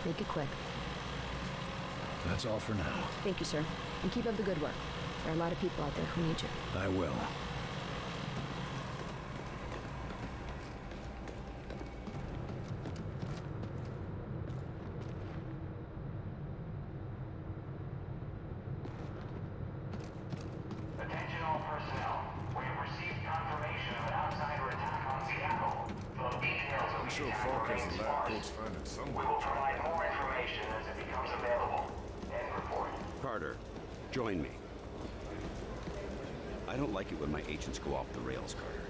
Make it quick. That's all for now. Thank you, sir. And keep up the good work. There are a lot of people out there who need you. I will. Attention all personnel. We have received confirmation of an outsider attack on Seattle. The details of the attack remain sparse. We will provide more information as it becomes available. End report. Carter, join me. I don't like it when my agents go off the rails, Carter.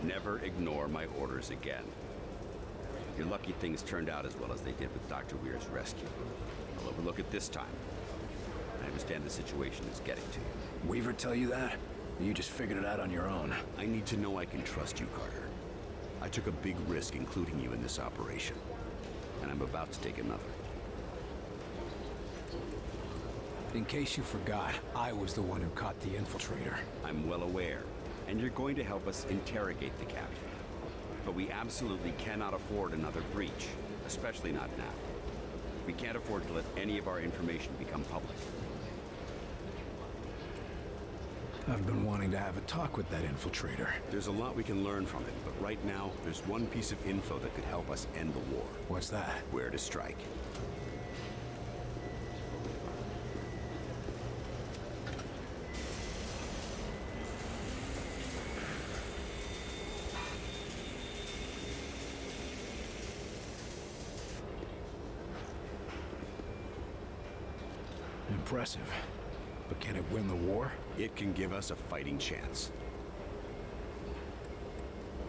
Never ignore my orders again. You're lucky things turned out as well as they did with Dr. Weir's rescue. I'll overlook it this time. I understand the situation is getting to you. Weaver tell you that? Or you just figured it out on your own? I need to know I can trust you, Carter. I took a big risk including you in this operation, and I'm about to take another. In case you forgot, I was the one who caught the infiltrator. I'm well aware, and you're going to help us interrogate the captain. But we absolutely cannot afford another breach, especially not now. We can't afford to let any of our information become public. I've been wanting to have a talk with that infiltrator. There's a lot we can learn from it, but right now, there's one piece of info that could help us end the war. What's that? Where to strike. Impressive. But can it win the war? It can give us a fighting chance.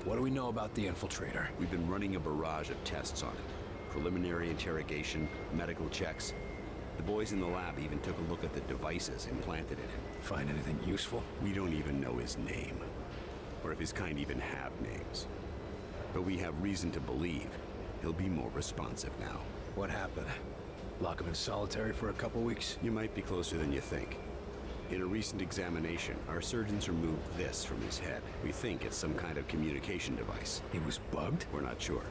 What do we know about the infiltrator? We've been running a barrage of tests on it. Preliminary interrogation, medical checks. The boys in the lab even took a look at the devices implanted in him. Find anything useful? We don't even know his name, or if his kind even have names. But we have reason to believe he'll be more responsive now. What happened? Lock him in solitary for a couple weeks? You might be closer than you think. In a recent examination, our surgeons removed this from his head. We think it's some kind of communication device. He was bugged? We're not sure.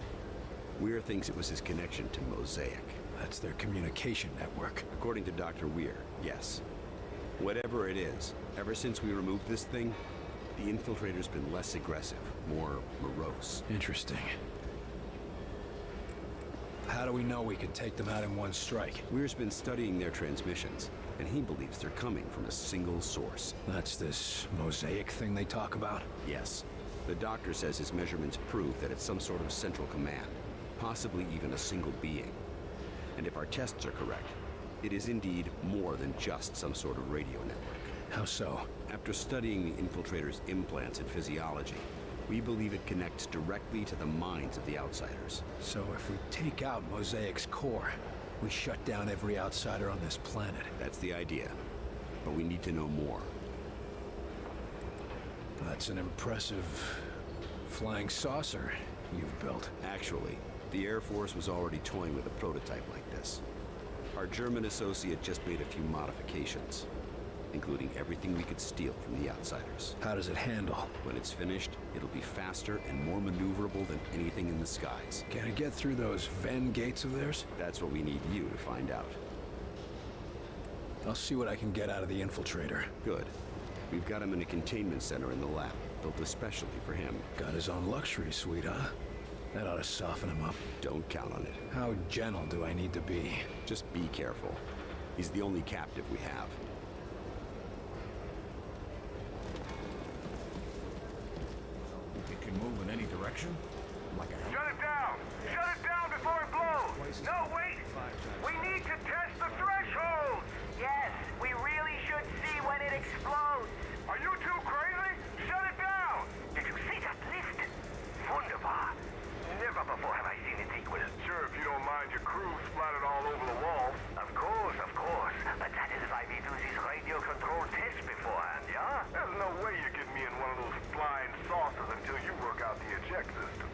Weir thinks it was his connection to Mosaic. That's their communication network. According to Dr. Weir, yes. Whatever it is, ever since we removed this thing, the infiltrator's been less aggressive, more morose. Interesting. How do we know we can take them out in one strike? Weir's been studying their transmissions, and he believes they're coming from a single source. That's this Mosaic thing they talk about? Yes. The doctor says his measurements prove that it's some sort of central command, possibly even a single being. And if our tests are correct, it is indeed more than just some sort of radio network. How so? After studying the infiltrator's implants and physiology, we believe it connects directly to the minds of the outsiders. So if we take out Mosaic's core, we shut down every outsider on this planet. That's the idea. But we need to know more. That's an impressive flying saucer you've built. Actually, the Air Force was already toying with a prototype like this. Our German associate just made a few modifications, including everything we could steal from the outsiders. How does it handle? When it's finished, it'll be faster and more maneuverable than anything in the skies. Can it get through those Venn gates of theirs? That's what we need you to find out. I'll see what I can get out of the infiltrator. Good. We've got him in a containment center in the lab, built especially for him. Got his own luxury suite, huh? That ought to soften him up. Don't count on it. How gentle do I need to be? Just be careful. He's the only captive we have. It can move in any direction? Like a Shut it down! Shut it down before it blows! No, wait! We need to test the threshold! Yes, we really should see when it explodes. Are you too crazy? Shut it down! Did you see that lift? Wunderbar. Never before have I seen its equal. Sure, if you don't mind your crew splattered all over the walls. Of course, of course. But that is why we do these radio control tests beforehand, yeah? There's no way you're getting me in one of those flying saucers until you work out the eject system.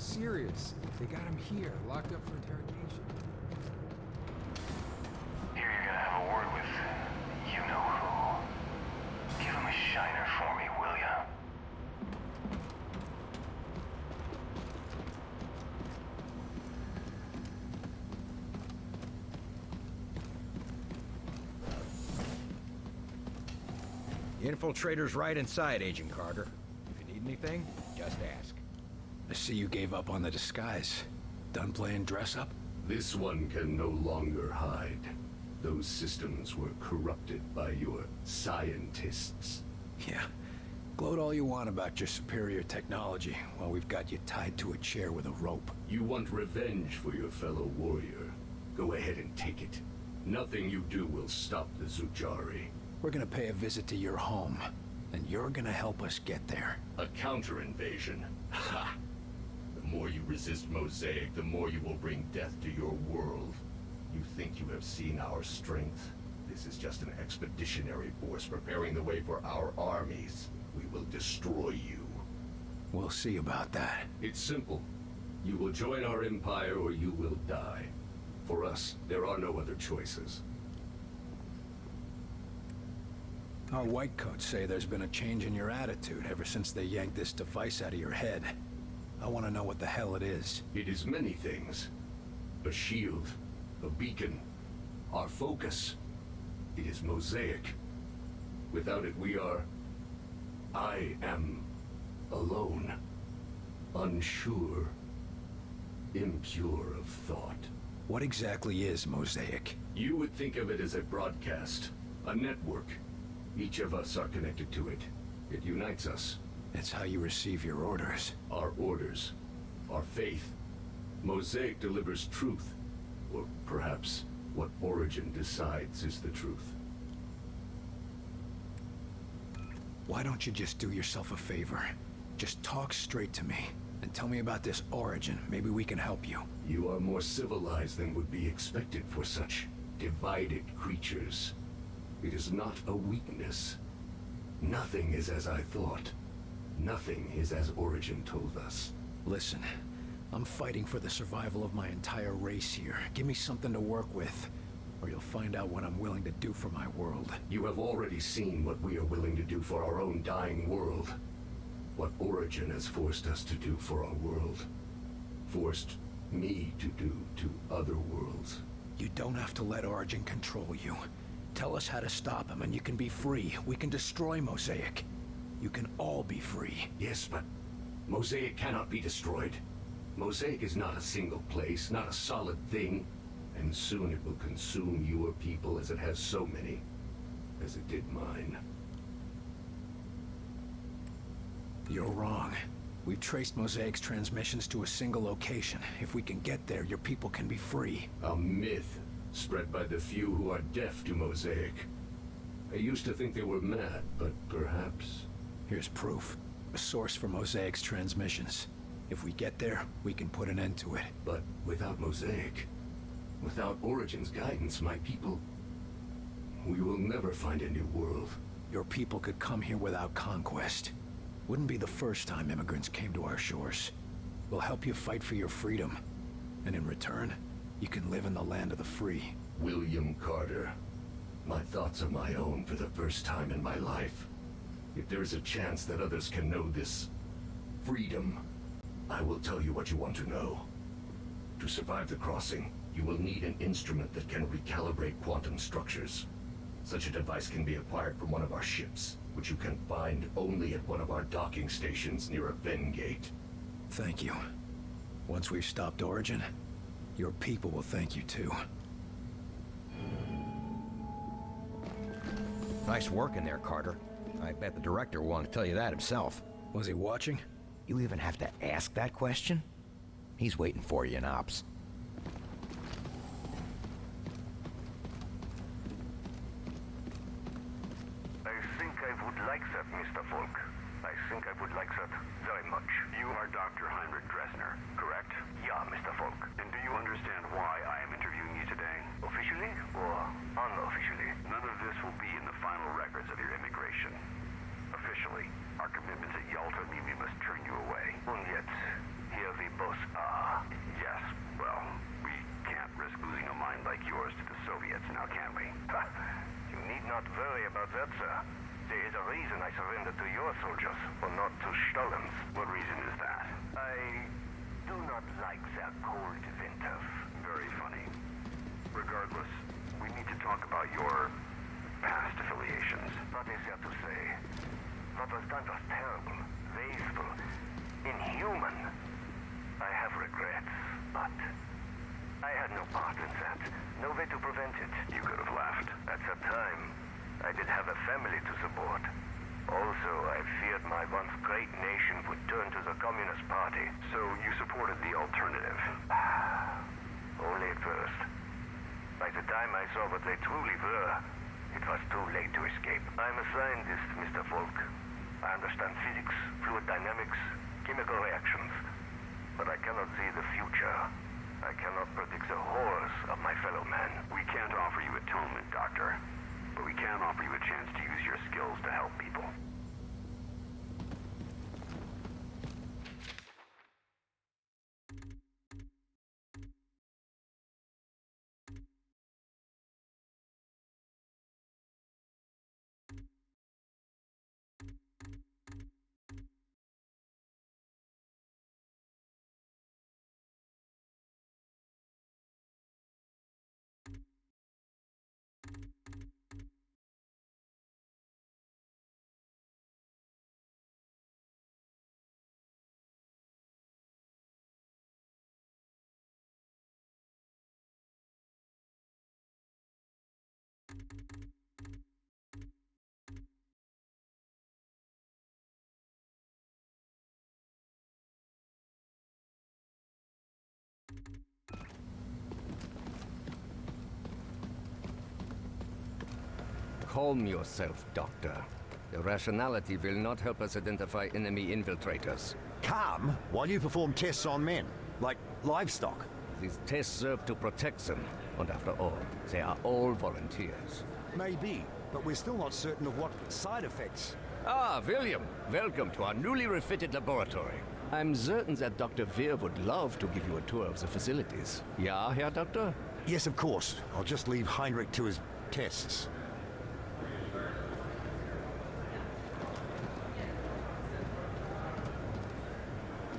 serious. They got him here, locked up for interrogation. Here you're gonna have a word with you-know-who. Give him a shiner for me, will ya? The infiltrator's right inside, Agent Carter. If you need anything, just ask. I see you gave up on the disguise. Done playing dress-up? This one can no longer hide. Those systems were corrupted by your scientists. Yeah. Gloat all you want about your superior technology while we've got you tied to a chair with a rope. You want revenge for your fellow warrior. Go ahead and take it. Nothing you do will stop the Zujari. We're gonna pay a visit to your home, and you're gonna help us get there. A counter-invasion. Ha! The more you resist Mosaic, the more you will bring death to your world. You think you have seen our strength? This is just an expeditionary force preparing the way for our armies. We will destroy you. We'll see about that. It's simple. You will join our empire or you will die. For us, there are no other choices. Our whitecoats say there's been a change in your attitude ever since they yanked this device out of your head. I want to know what the hell it is. It is many things. A shield, a beacon, our focus. It is Mosaic. Without it, I am alone, unsure, impure of thought. What exactly is Mosaic? You would think of it as a broadcast, a network. Each of us are connected to it. It unites us. It's how you receive your orders. Our orders, our faith. Mosaic delivers truth, or perhaps what Origin decides is the truth. Why don't you just do yourself a favor? Just talk straight to me, and tell me about this Origin. Maybe we can help you. You are more civilized than would be expected for such divided creatures. It is not a weakness. Nothing is as I thought. Nothing is as Origin told us. Listen, I'm fighting for the survival of my entire race here. Give me something to work with, or you'll find out what I'm willing to do for my world. You have already seen what we are willing to do for our own dying world. What Origin has forced us to do for our world. Forced me to do to other worlds. You don't have to let Origin control you. Tell us how to stop him and you can be free. We can destroy Mosaic. You can all be free. Yes, but Mosaic cannot be destroyed. Mosaic is not a single place, not a solid thing. And soon it will consume your people as it has so many. As it did mine. You're wrong. We've traced Mosaic's transmissions to a single location. If we can get there, your people can be free. A myth spread by the few who are deaf to Mosaic. I used to think they were mad, but perhaps... Here's proof. A source for Mosaic's transmissions. If we get there, we can put an end to it. But without Mosaic, without Origin's guidance, my people... We will never find a new world. Your people could come here without conquest. Wouldn't be the first time immigrants came to our shores. We'll help you fight for your freedom. And in return, you can live in the land of the free. William Carter. My thoughts are my own for the first time in my life. If there is a chance that others can know this freedom, I will tell you what you want to know. To survive the crossing, you will need an instrument that can recalibrate quantum structures. Such a device can be acquired from one of our ships, which you can find only at one of our docking stations near a Ven gate. Thank you. Once we've stopped Origin, your people will thank you too. Nice work in there, Carter. I bet the director will want to tell you that himself. Was he watching? You even have to ask that question? He's waiting for you in Ops. I think I would like that, Mr. Falk. I think I would like that very much. You are Dr. Heinrich Dressner, correct? Yeah, Mr. Falk. And do you understand why I am interviewing you today? Officially or unofficially? None of this will be in the final records of your immigration. Officially, our commitments at Yalta mean we must turn you away. And yet, here we both are. Yes, well, we can't risk losing a mind like yours to the Soviets now, can we? Ha! You need not worry about that, sir. There is a reason I surrendered to your soldiers, or not to Stalin's. What reason is that? I do not like their cold winters. Very funny. Regardless, we need to talk about your past affiliations. What is there to say? What was done was terrible, wasteful, inhuman. I have regrets, but I had no part in that. No way to prevent it. You could have left. At that time, I did have a family to support. Also, I feared my once great nation would turn to the Communist Party. So you supported the alternative? Only at first. By the time I saw what they truly were, it was too late to escape. I'm a scientist, Mr. Folk. I understand physics, fluid dynamics, chemical reactions. But I cannot see the future. I cannot predict the horrors of my fellow man. We can't offer you atonement, Doctor. But we can offer you a chance to use your skills to help people. Calm yourself, Doctor. Irrationality will not help us identify enemy infiltrators. Calm while you perform tests on men, like livestock. These tests serve to protect them, and after all, they are all volunteers. Maybe, but we're still not certain of what side effects. Ah, William, welcome to our newly refitted laboratory. I'm certain that Dr. Weir would love to give you a tour of the facilities. Yeah, Herr Doctor? Yes, of course. I'll just leave Heinrich to his tests.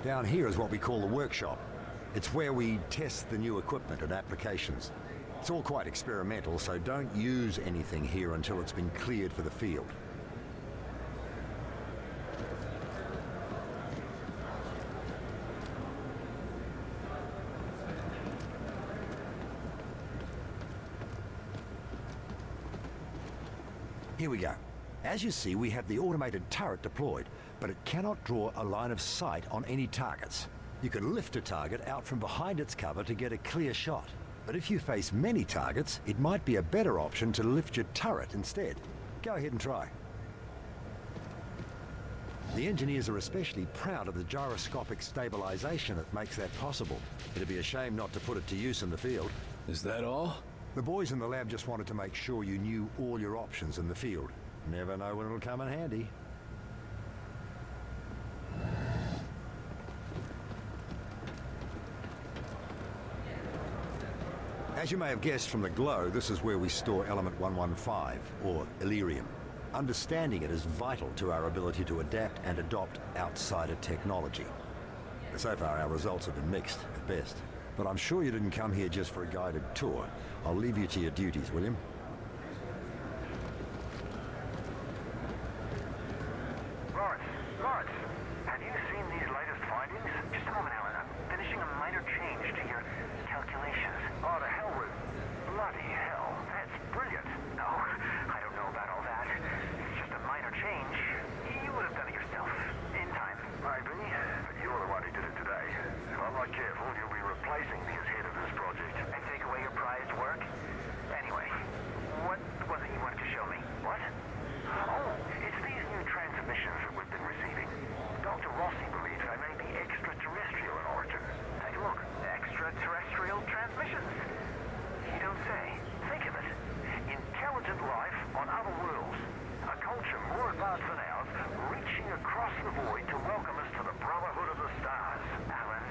Down here is what we call the workshop. It's where we test the new equipment and applications. It's all quite experimental, so don't use anything here until it's been cleared for the field. Here we go. As you see, we have the automated turret deployed, but it cannot draw a line of sight on any targets. You can lift a target out from behind its cover to get a clear shot. But if you face many targets, it might be a better option to lift your turret instead. Go ahead and try. The engineers are especially proud of the gyroscopic stabilization that makes that possible. It'd be a shame not to put it to use in the field. Is that all? The boys in the lab just wanted to make sure you knew all your options in the field. Never know when it'll come in handy. As you may have guessed from the glow, this is where we store element 115, or Illyrium. Understanding it is vital to our ability to adapt and adopt outsider technology. So far, our results have been mixed, at best. But I'm sure you didn't come here just for a guided tour. I'll leave you to your duties, William. Lawrence, have you seen these latest findings? Just a moment, Alan. I'm finishing a minor change to your calculations. Oh, the hell with... Bloody hell. That's brilliant. No, I don't know about all that. It's just a minor change. You would have done it yourself. In time. Maybe, but you're the one who did it today. If I'm not careful, you'll be replacing me as head of this project. And take away your prized work? Anyway, what was it you wanted to show me? What? Oh, it's these new transmissions that we've been receiving. Dr. Rossi believes I may be extraterrestrial in origin. Take a look. Extraterrestrial transmissions. You don't say. Think of it. Intelligent life on other worlds. A culture more advanced than ours, reaching across the void to welcome us to the Brotherhood of the Stars. Alan,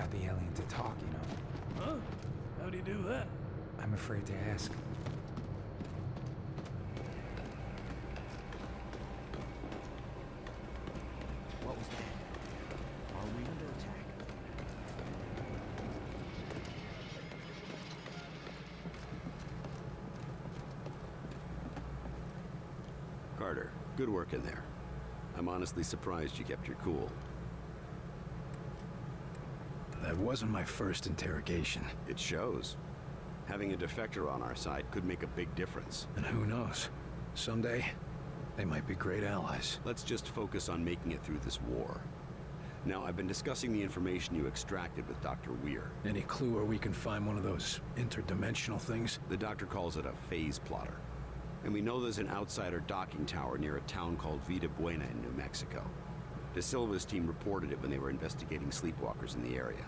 allowed the alien to talk, you know. Huh? How do you do that? I'm afraid to ask. What was that? Are we under attack? Carter, good work in there. I'm honestly surprised you kept your cool. That wasn't my first interrogation. It shows. Having a defector on our side could make a big difference. And who knows? Someday, they might be great allies. Let's just focus on making it through this war. Now, I've been discussing the information you extracted with Dr. Weir. Any clue where we can find one of those interdimensional things? The doctor calls it a phase plotter. And we know there's an outsider docking tower near a town called Vida Buena in New Mexico. De Silva's team reported it when they were investigating sleepwalkers in the area.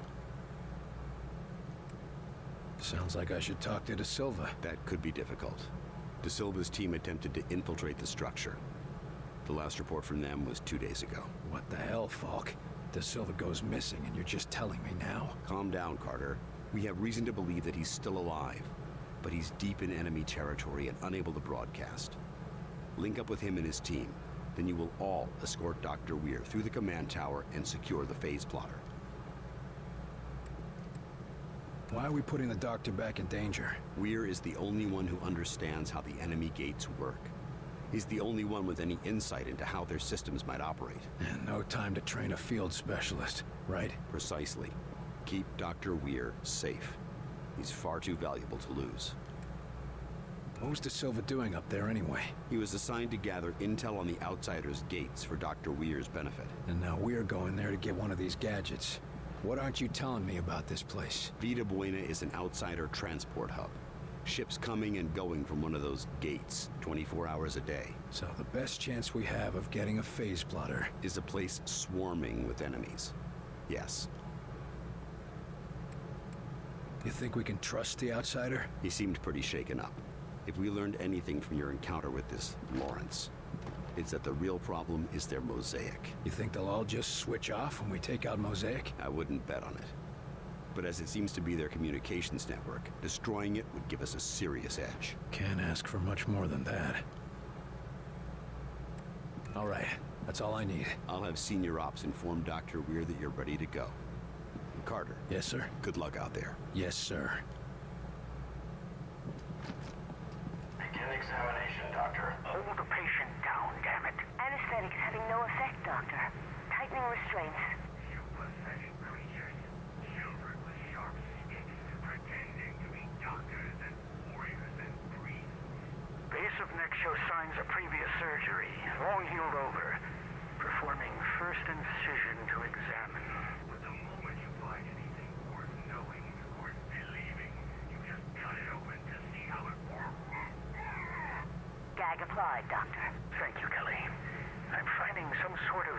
Sounds like I should talk to De Silva. That could be difficult. De Silva's team attempted to infiltrate the structure. The last report from them was 2 days ago. What the hell, Falk? De Silva goes missing and you're just telling me now? Calm down, Carter. We have reason to believe that he's still alive, but he's deep in enemy territory and unable to broadcast. Link up with him and his team. Then you will all escort Dr. Weir through the command tower and secure the phase plotter. Why are we putting the doctor back in danger? Weir is the only one who understands how the enemy gates work. He's the only one with any insight into how their systems might operate. And no time to train a field specialist, right? Precisely. Keep Dr. Weir safe. He's far too valuable to lose. What was De Silva doing up there anyway? He was assigned to gather intel on the Outsider's gates for Dr. Weir's benefit. And now we're going there to get one of these gadgets. What aren't you telling me about this place? Vida Buena is an Outsider transport hub. Ships coming and going from one of those gates, 24 hours a day. So the best chance we have of getting a phase plotter is a place swarming with enemies. Yes. You think we can trust the Outsider? He seemed pretty shaken up. If we learned anything from your encounter with this Lawrence, it's that the real problem is their mosaic. You think they'll all just switch off when we take out Mosaic? I wouldn't bet on it. But as it seems to be their communications network, destroying it would give us a serious edge. Can't ask for much more than that. All right, that's all I need. I'll have Senior Ops inform Dr. Weir that you're ready to go. Carter. Yes, sir? Good luck out there. Yes, sir. Begin examination, Doctor. Hold the patient down, damn it. Anesthetics having no effect, Doctor. Tightening restraints. You pathetic creatures. Children with sharp sticks, pretending to be doctors and warriors and priests. Base of neck shows signs of previous surgery. Long healed over. Performing first incision to examine. But the moment you find anything worth knowing or believing, you just cut it open to see how it works. Gag applied, Doctor. Thank you, Kelly. I'm finding some sort of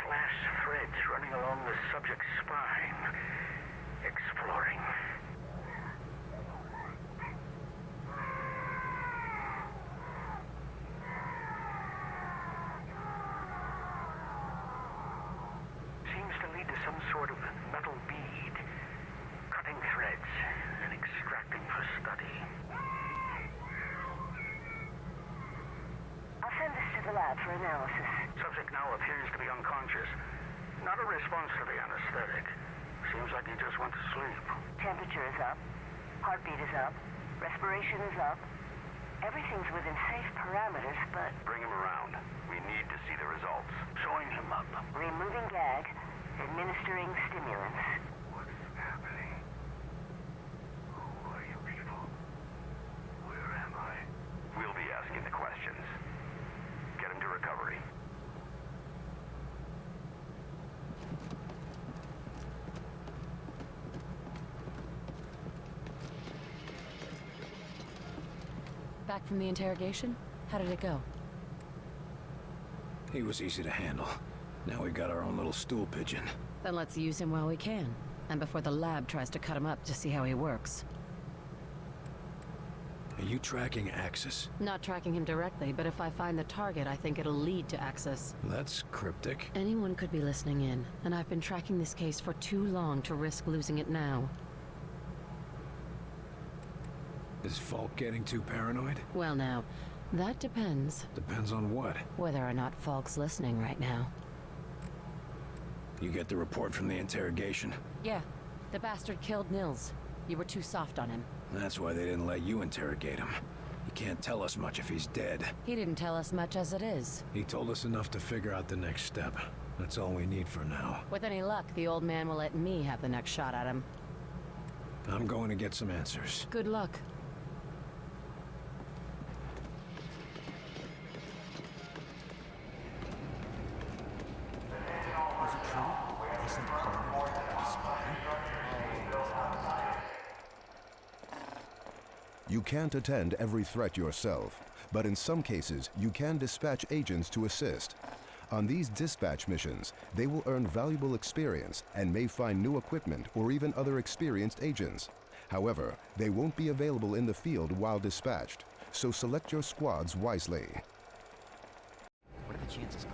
glass threads running along the subject's spine. Exploring. Seems to lead to some sort of metal bead. Cutting threads and extracting for study. I'll send this to the lab for analysis. Subject now appears to be unconscious. Not a response to the anesthetic. Seems like he just went to sleep. Temperature is up. Heartbeat is up. Respiration is up. Everything's within safe parameters, but... Bring him around. We need to see the results. Showing him up. Removing gag. Administering stimulants. What's happening? Who are you people? Where am I? We'll be asking the questions. Get him to recovery. Back from the interrogation? How did it go? He was easy to handle. Now we got our own little stool pigeon. Then let's use him while we can. And before the lab tries to cut him up to see how he works. Are you tracking Axis? Not tracking him directly, but if I find the target, I think it'll lead to Axis. That's cryptic. Anyone could be listening in, and I've been tracking this case for too long to risk losing it now. Is Falk getting too paranoid? Well now, that depends. Depends on what? Whether or not Falk's listening right now. You get the report from the interrogation? Yeah. The bastard killed Nils. You were too soft on him. That's why they didn't let you interrogate him. He can't tell us much if he's dead. He didn't tell us much as it is. He told us enough to figure out the next step. That's all we need for now. With any luck, the old man will let me have the next shot at him. I'm going to get some answers. Good luck. You can't attend every threat yourself, but in some cases, you can dispatch agents to assist. On these dispatch missions, they will earn valuable experience and may find new equipment or even other experienced agents. However, they won't be available in the field while dispatched, so select your squads wisely. What are the chances